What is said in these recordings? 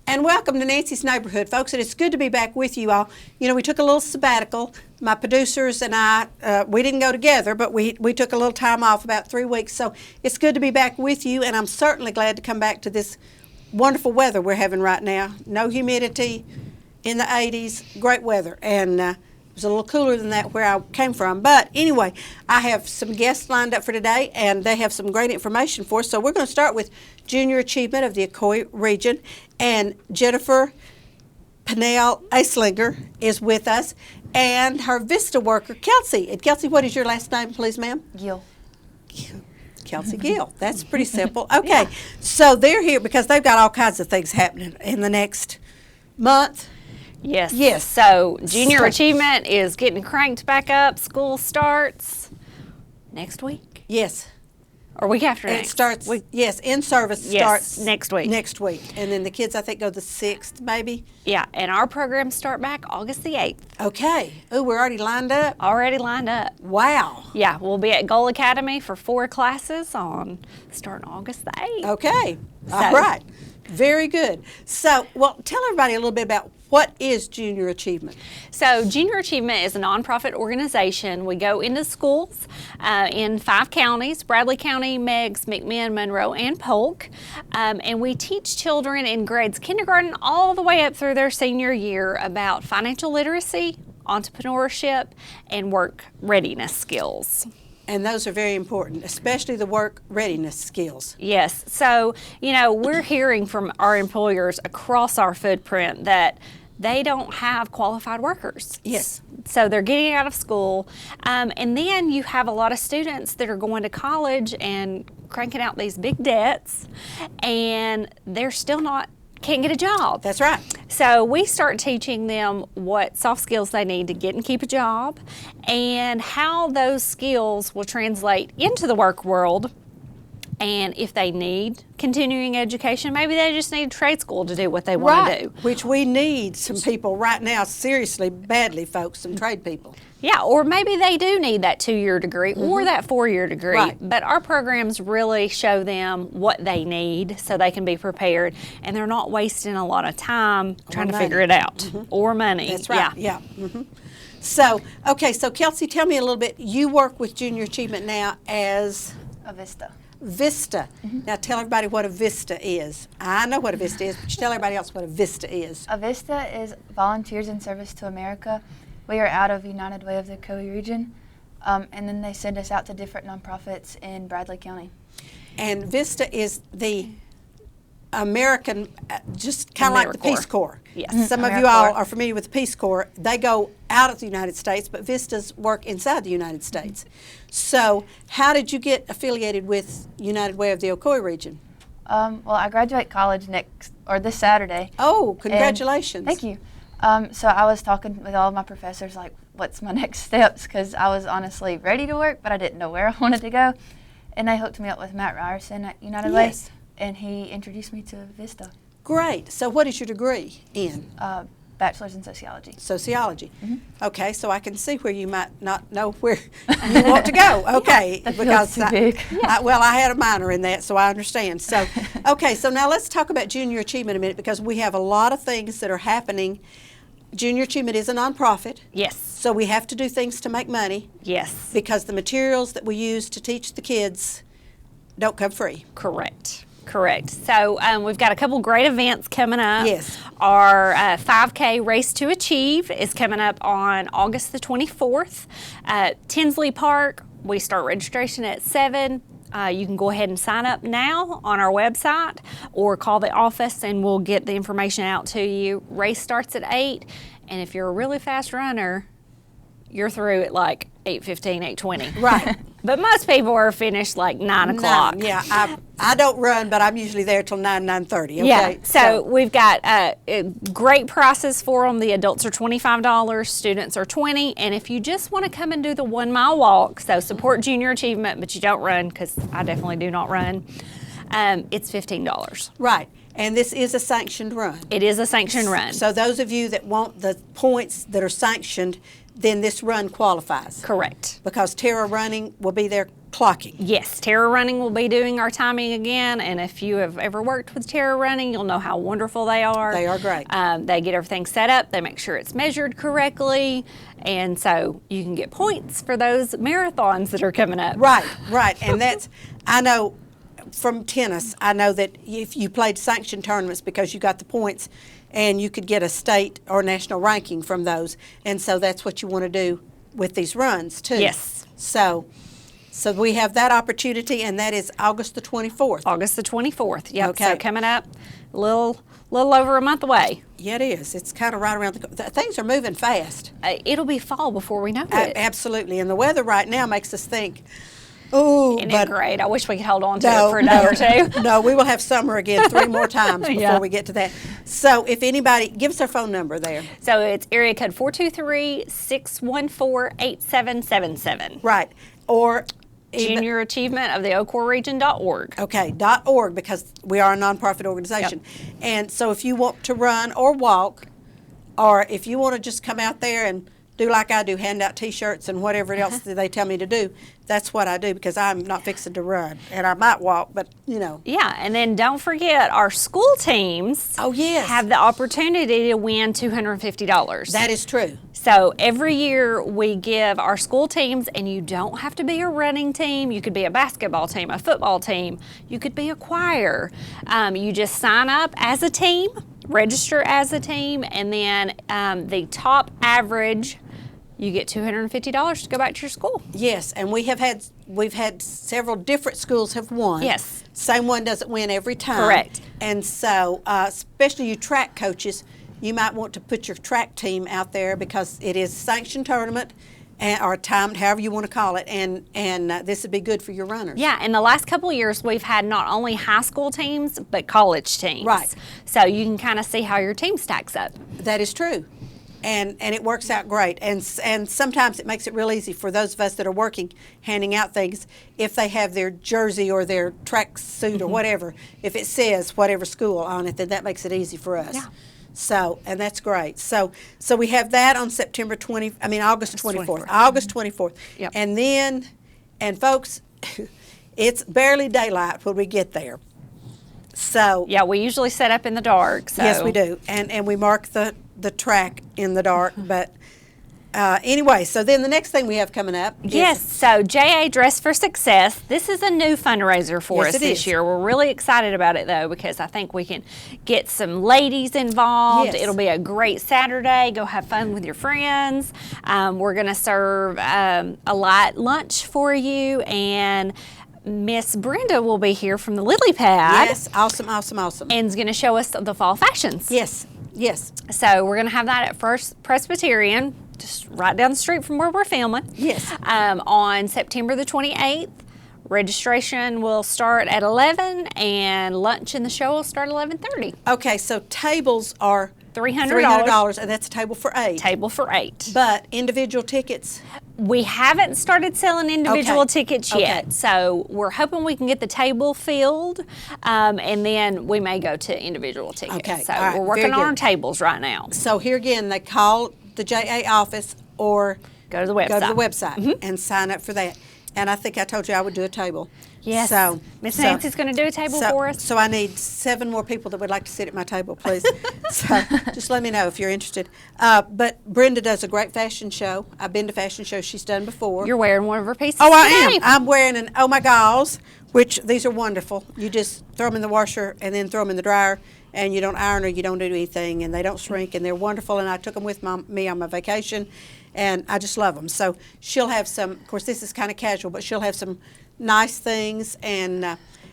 And welcome to Nancy's Neighborhood, folks. And it's good to be back with you all. You know, we took a little sabbatical. My producers and I, we didn't go together, but we took a little time off, about 3 weeks. So it's good to be back with you, and I'm certainly glad to come back to this wonderful weather we're having right now. No humidity, in the 80s, great weather. And it was a little cooler than that where I came from. But anyway, I have some guests lined up for today, and they have some great information for us. So we're going to start with Junior Achievement of the Ocoee region. And Jennifer Pennell Aislinger is with us, and her Vista worker, Kelsey. And Kelsey, what is your last name, please, ma'am? Gill. Kelsey Gill. That's pretty simple. Okay, yeah. So they're here because they've got all kinds of things happening in the next month. Yes. Yes. So Junior Achievement is getting cranked back up. School starts next week. Yes. Or week after next. It starts, yes, in-service starts next week. Next week. And then the kids, I think, go the 6th, maybe? Yeah, and our programs start back August the 8th. Okay. Oh, we're already lined up? Already lined up. Wow. Yeah, we'll be at Goal Academy for 4 classes starting August the 8th. Okay. All right. Very good. So, well, tell everybody a little bit about what is Junior Achievement? So Junior Achievement is a nonprofit organization. We go into schools in 5 counties, Bradley County, Meigs, McMinn, Monroe, and Polk. And we teach children in grades kindergarten all the way up through their senior year about financial literacy, entrepreneurship, and work readiness skills. And those are very important, especially the work readiness skills. Yes. So, you know, we're hearing from our employers across our footprint that they don't have qualified workers. Yes. So they're getting out of school. And then you have a lot of students that are going to college and cranking out these big debts, and they're still can't get a job. That's right. So we start teaching them what soft skills they need to get and keep a job, and how those skills will translate into the work world. And if they need continuing education, maybe they just need trade school to do what they want to do. Which we need some people right now, seriously, badly, folks, some trade people. Yeah, or maybe they do need that 2-year degree or that 4-year degree. Right. But our programs really show them what they need so they can be prepared, and they're not wasting a lot of time trying to figure it out. Or money. That's right. Yeah. So, okay, so Kelsey, tell me a little bit. You work with Junior Achievement now as a Vista. Vista. Now tell everybody what a Vista is. I know what a Vista is, but you tell everybody else what a Vista is. A Vista is Volunteers in Service to America. We are out of United Way of the Ocoee region, and then they send us out to different nonprofits in Bradley County. And Vista is the American, just kind of like the Peace Corps. Yes. Some of you all are familiar with the Peace Corps. They go out of the United States, but Vistas work inside the United States. So how did you get affiliated with United Way of the Ocoee region? Well, I graduate college this Saturday. Oh, congratulations. Thank you. So I was talking with all of my professors, like, what's my next steps? Because I was honestly ready to work, but I didn't know where I wanted to go. And they hooked me up with Matt Ryerson at United Way, and he introduced me to Vista. Great. So what is your degree in? Bachelor's in Sociology. Sociology. Okay, so I can see where you might not know where you want to go. Okay, because too big. I had a minor in that, so I understand. So, okay, so now let's talk about Junior Achievement a minute, because we have a lot of things that are happening. Junior Achievement is a nonprofit. Yes. So we have to do things to make money. Yes. Because the materials that we use to teach the kids don't come free. Correct. So we've got a couple great events coming up. Yes. Our 5K Race to Achieve is coming up on August the 24th at Tinsley Park. We start registration at 7. You can go ahead and sign up now on our website or call the office and we'll get the information out to you. Race starts at 8, and if you're a really fast runner, you're through at like 8:15, 8:20. Right. But most people are finished like 9 o'clock. Yeah, I don't run, but I'm usually there till 9:30. Okay? Yeah, so we've got great prices for them. The adults are $25, students are $20, and if you just want to come and do the 1 mile walk, so support Junior Achievement, but you don't run, because I definitely do not run, it's $15. Right. And this is a sanctioned run. It is a sanctioned run. So those of you that want the points that are sanctioned, then this run qualifies. Correct. Because Terra Running will be there clocking. Yes, Terra Running will be doing our timing again, and if you have ever worked with Terra Running, you'll know how wonderful they are. They are great. They get everything set up, they make sure it's measured correctly, and so you can get points for those marathons that are coming up. Right. And that's, I know from tennis, I know that if you played sanctioned tournaments because you got the points, and you could get a state or national ranking from those, and so that's what you want to do with these runs too. Yes. So we have that opportunity, and that is August the 24th. August the 24th. Yep. Okay. So coming up, a little over a month away. Yeah, it is. It's kind of right around things are moving fast. It'll be fall before we know it. Absolutely, and the weather right now makes us think, oh, Isn't but it great? I wish we could hold on to it for a day or two. No, we will have summer again 3 more times before Yeah. we get to that. So if anybody, give us our phone number there. So it's area code 423-614-8777. Right, or even- Junior Achievement of the OCORRegion.org. Okay, .org, because we are a nonprofit organization. And so if you want to run or walk, or if you want to just come out there and do like I do, hand out T-shirts and whatever else that they tell me to do, that's what I do, because I'm not fixing to run. And I might walk, but, you know. Yeah, and then don't forget our school teams Oh, yes. have the opportunity to win $250. That is true. So every year we give our school teams, and you don't have to be a running team. You could be a basketball team, a football team. You could be a choir. You just sign up as a team, register as a team, and then the top average, you get $250 to go back to your school. Yes, and we've had several different schools have won. Yes. Same one doesn't win every time. Correct. And so, especially you track coaches, you might want to put your track team out there, because it is a sanctioned tournament, or timed, however you want to call it, and this would be good for your runners. Yeah, in the last couple of years, we've had not only high school teams, but college teams. Right. So you can kind of see how your team stacks up. That is true. And it works out great. And sometimes it makes it real easy for those of us that are working, handing out things, if they have their jersey or their track suit or whatever, if it says whatever school on it, then that makes it easy for us. Yeah. So, and that's great. So we have that on August 24th. August 24th. Yep. And then, and folks, it's barely daylight when we get there. So Yeah, we usually set up in the dark. So. yes, we do, and we mark the track in the dark. But anyway, so then the next thing we have coming up is, Yes, so JA Dress for Success. This is a new fundraiser for Yes, us it this is. year. We're really excited about it, though, because I think we can get some ladies involved. Yes. It'll be a great Saturday. Go have fun with your friends. We're going to serve a light lunch for you, and Miss Brenda will be here from the Lily Pad. yes, awesome. And is going to show us the fall fashions. Yes. So we're going to have that at First Presbyterian, just right down the street from where we're filming. Yes. On September the 28th. Registration will start at 11, and lunch and the show will start at 11:30. Okay, so tables are $300. and that's a table for 8. Table for 8. But individual tickets, We haven't started selling individual Okay. tickets Okay. yet, so we're hoping we can get the table filled, and then we may go to individual tickets. Okay. So All right. we're working Very on good. our tables right now. so here again, they call the JA office or Go to the website. go to the website and sign up for that. And I think I told you I would do a table. Yes. So Miss Nancy's going to do a table for us. So I need 7 more people that would like to sit at my table, please. So just let me know if you're interested. But Brenda does a great fashion show. I've been to fashion shows she's done before. You're wearing one of her pieces Oh, I today. am. I'm wearing an Oh My Gauze, which these are wonderful. You just throw them in the washer and then throw them in the dryer, and you don't iron or you don't do anything, and they don't shrink, and they're wonderful. And I took them with me on my vacation, and I just love them. So she'll have some, of course, this is kind of casual, but she'll have some nice things. And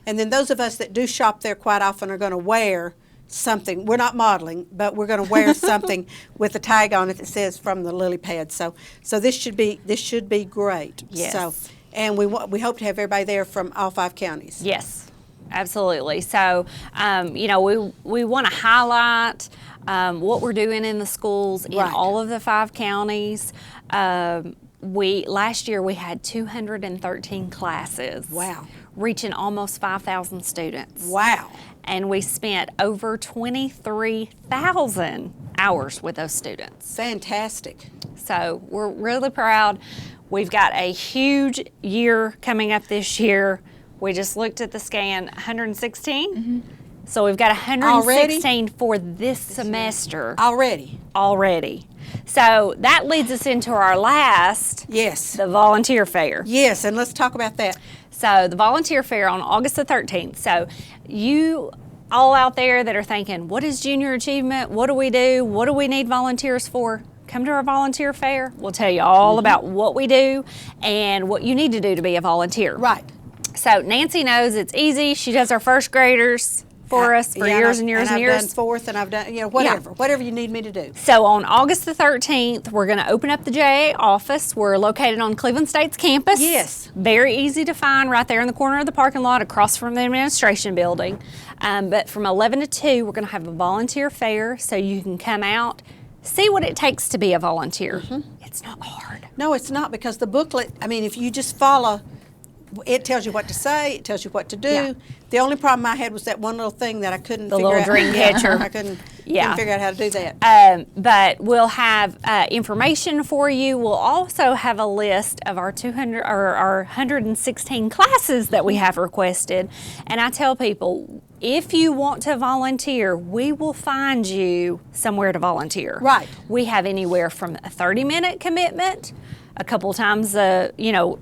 then those of us that do shop there quite often are going to wear something. We're not modeling, but we're going to wear something with a tag on it that says from the Lily Pad. So this should be great. Yes. So, and we hope to have everybody there from all 5 counties. Yes, absolutely. So, we want to highlight what we're doing in the schools in Right. all of the 5 counties. Last year we had 213 classes. Wow. reaching almost 5,000 students. Wow. And we spent over 23,000 hours with those students. Fantastic. So we're really proud. We've got a huge year coming up this year. We just looked at the scan, 116. Mm-hmm. So we've got 116 for this semester Already. already. So that leads us into our last, Yes. the volunteer fair. Yes, and let's talk about that. So the volunteer fair on August the 13th. So you all out there that are thinking, what is junior achievement? What do we do? What do we need volunteers for? Come to our volunteer fair. We'll tell you all about what we do and what you need to do to be a volunteer. Right. So Nancy knows it's easy. She does our first graders for us for Yeah, years and years and I've years. done fourth, and I've done, whatever you need me to do. So on August the 13th, we're going to open up the JA office. We're located on Cleveland State's campus. Yes. Very easy to find right there in the corner of the parking lot across from the administration building. But from 11 to 2, we're going to have a volunteer fair so you can come out, see what it takes to be a volunteer. It's not hard. No, it's not, because the booklet, I mean, if you just follow, it tells you what to say, it tells you what to do. Yeah. The only problem I had was that one little thing that I couldn't The figure little out. dream Yeah, catcher. I couldn't Yeah. figure out how to do that. But we'll have information for you. We'll also have a list of our 200 or our 116 classes that we have requested. And I tell people, if you want to volunteer, we will find you somewhere to volunteer. Right. We have anywhere from a 30-minute commitment, a couple times a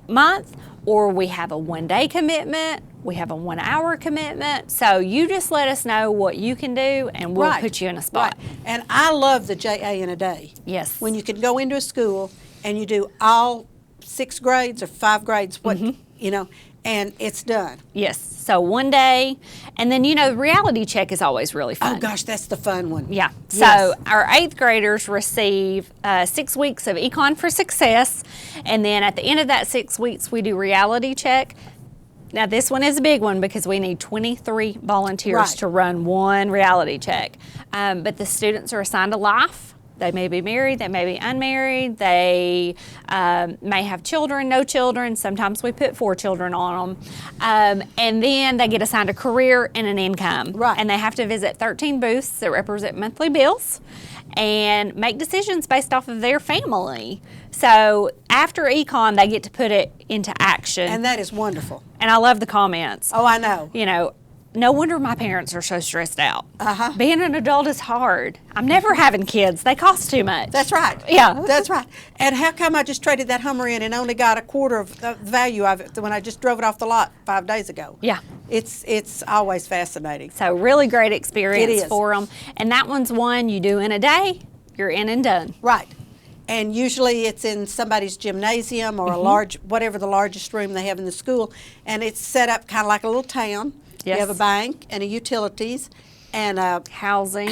month, or we have a one-day commitment. We have a 1 hour commitment. So you just let us know what you can do, and we'll Right. put you in a spot. Right. And I love the JA in a day. Yes. When you can go into a school and you do all 6 grades or 5 grades, and it's done. Yes. So one day, and then reality check is always really fun. Oh gosh, that's the fun one. Yeah. Yes. So our 8th graders receive 6 weeks of Econ for Success, and then at the end of that 6 weeks, we do reality check. Now this one is a big one because we need 23 volunteers Right. to run one reality check. But the students are assigned a life. They may be married, they may be unmarried, they may have children, no children. Sometimes we put 4 children on them. And then they get assigned a career and an income. Right. And they have to visit 13 booths that represent monthly bills and make decisions based off of their family. So after Econ, they get to put it into action. And that is wonderful. And I love the comments. Oh, I know. No wonder my parents are so stressed out. Uh-huh. Being an adult is hard. I'm never having kids. They cost too much. That's right. Yeah. That's right. And how come I just traded that Hummer in and only got a quarter of the value of it when I just drove it off the lot 5 days ago? Yeah. It's always fascinating. So really great experience It is. for them. And that one's one you do in a day, you're in and done. Right. And usually it's in somebody's gymnasium or a Mm-hmm. large, whatever the largest room they have in the school. And it's set up kind of like a little town. Yes. You have a bank and a utilities and a Housing.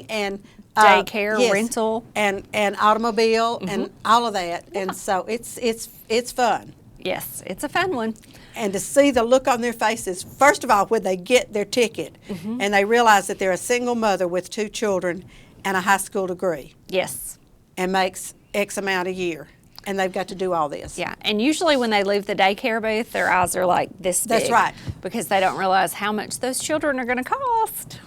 and Daycare, rental. and automobile Mm-hmm. and all of that. And so it's fun. Yes, it's a fun one. And to see the look on their faces, first of all, when they get their ticket Mm-hmm. and they realize that they're a single mother with 2 children and a high school degree Yes. and makes X amount a year, and they've got to do all this. Yeah, and usually when they leave the daycare booth, their eyes are like this big. That's right. Because they don't realize how much those children are going to cost.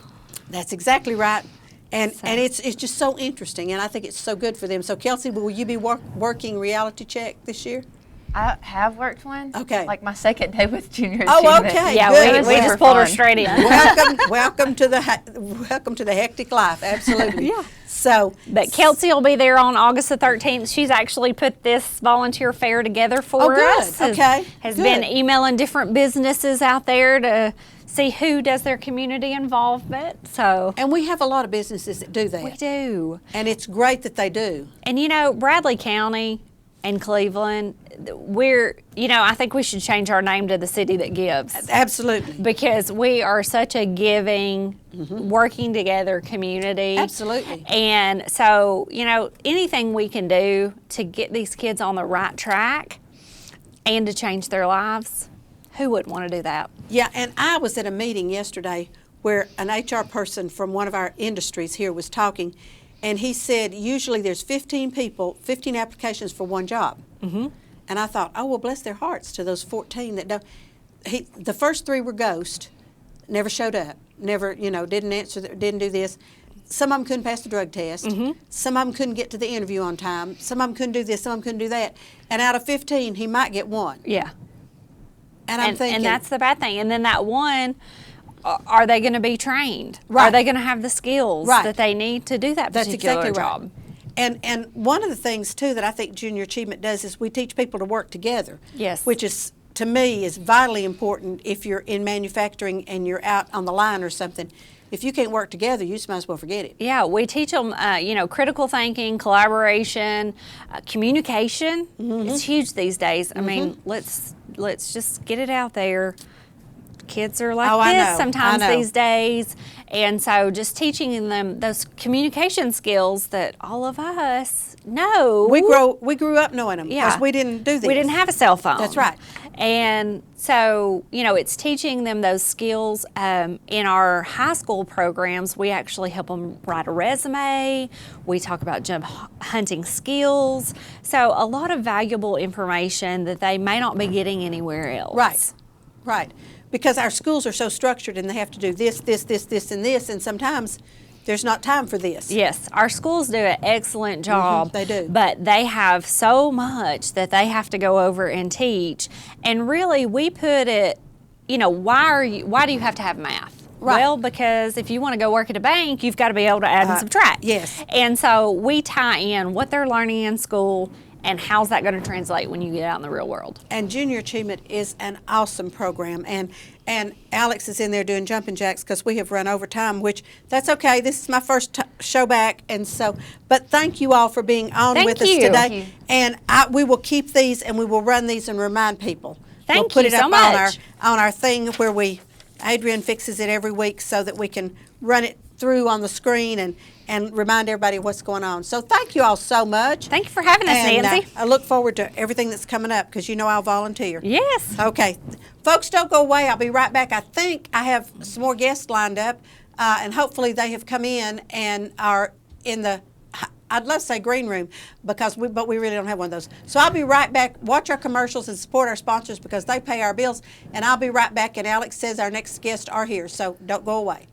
That's exactly right. And it's just so interesting, and I think it's so good for them. So, Kelsey, will you be working reality check this year? I have worked one. Okay. Like my second day with junior Oh, achievement. okay. Yeah, good. we It was just super pulled her fun. straight in. welcome to the hectic life. Absolutely. Yeah. So, But Kelsey will be there on August the 13th. She's actually put this volunteer fair together for Oh, good. us. Okay. Has Good. been emailing different businesses out there to see who does their community involvement. So and we have a lot of businesses that do that, we do. and it's great that they do. And Bradley County and Cleveland, I think we should change our name to the city that gives. Absolutely. Because we are such a giving, working together community. Absolutely. And so, anything we can do to get these kids on the right track and to change their lives, who wouldn't want to do that? Yeah, and I was at a meeting yesterday where an HR person from one of our industries here was talking, and he said usually there's 15 applications for one job. Mm-hmm. And I thought, oh, well, bless their hearts to those 14 that don't. the first 3 were ghost, never showed up, never, didn't answer, didn't do this. Some of them couldn't pass the drug test. Some of them couldn't get to the interview on time. Some of them couldn't do this. Some of them couldn't do that. And out of 15, he might get 1. Yeah. And I'm thinking, and that's the bad thing. And then that one, are they going to be trained? Right. Are they going to have the skills Right. that they need to do that that's particular exactly job? right. And one of the things too that I think Junior Achievement does is we teach people to work together. Yes. Which is, to me, is vitally important if you're in manufacturing and you're out on the line or something. If you can't work together, you just might as well forget it. Yeah, we teach them, critical thinking, collaboration, communication. It's huge these days. I mean, let's just get it out there. Kids are like Oh, I this know, sometimes I know. these days, and so just teaching them those communication skills that all of us know. We grew up knowing them because we didn't do this. We didn't have a cell phone. That's right. And so, it's teaching them those skills. In our high school programs, we actually help them write a resume. We talk about jump hunting skills. So a lot of valuable information that they may not be getting anywhere else. Right. Because our schools are so structured and they have to do this, and this, and sometimes there's not time for this. Yes, our schools do an excellent job. They do. But they have so much that they have to go over and teach. And really, we put it, why do you have to have math? Right. Well, because if you want to go work at a bank, you've got to be able to add and subtract. Yes. And so we tie in what they're learning in school and how's that going to translate when you get out in the real world. And Junior Achievement is an awesome program. And Alex is in there doing jumping jacks because we have run over time, which that's okay. This is my first show back. And so, but thank you all for being on Thank with us you. today. Thank you. And we will keep these and we will run these and remind people. Thank we'll put you it so up much. on our thing where Adrian fixes it every week so that we can run it through on the screen and remind everybody what's going on. So thank you all so much. Thank you for having us, And, Nancy. I look forward to everything that's coming up because I'll volunteer. Yes. Okay. Folks, don't go away. I'll be right back. I think I have some more guests lined up, and hopefully they have come in and are in the, I'd love to say green room, but we really don't have one of those. So I'll be right back. Watch our commercials and support our sponsors because they pay our bills, and I'll be right back, and Alex says our next guests are here, so don't go away.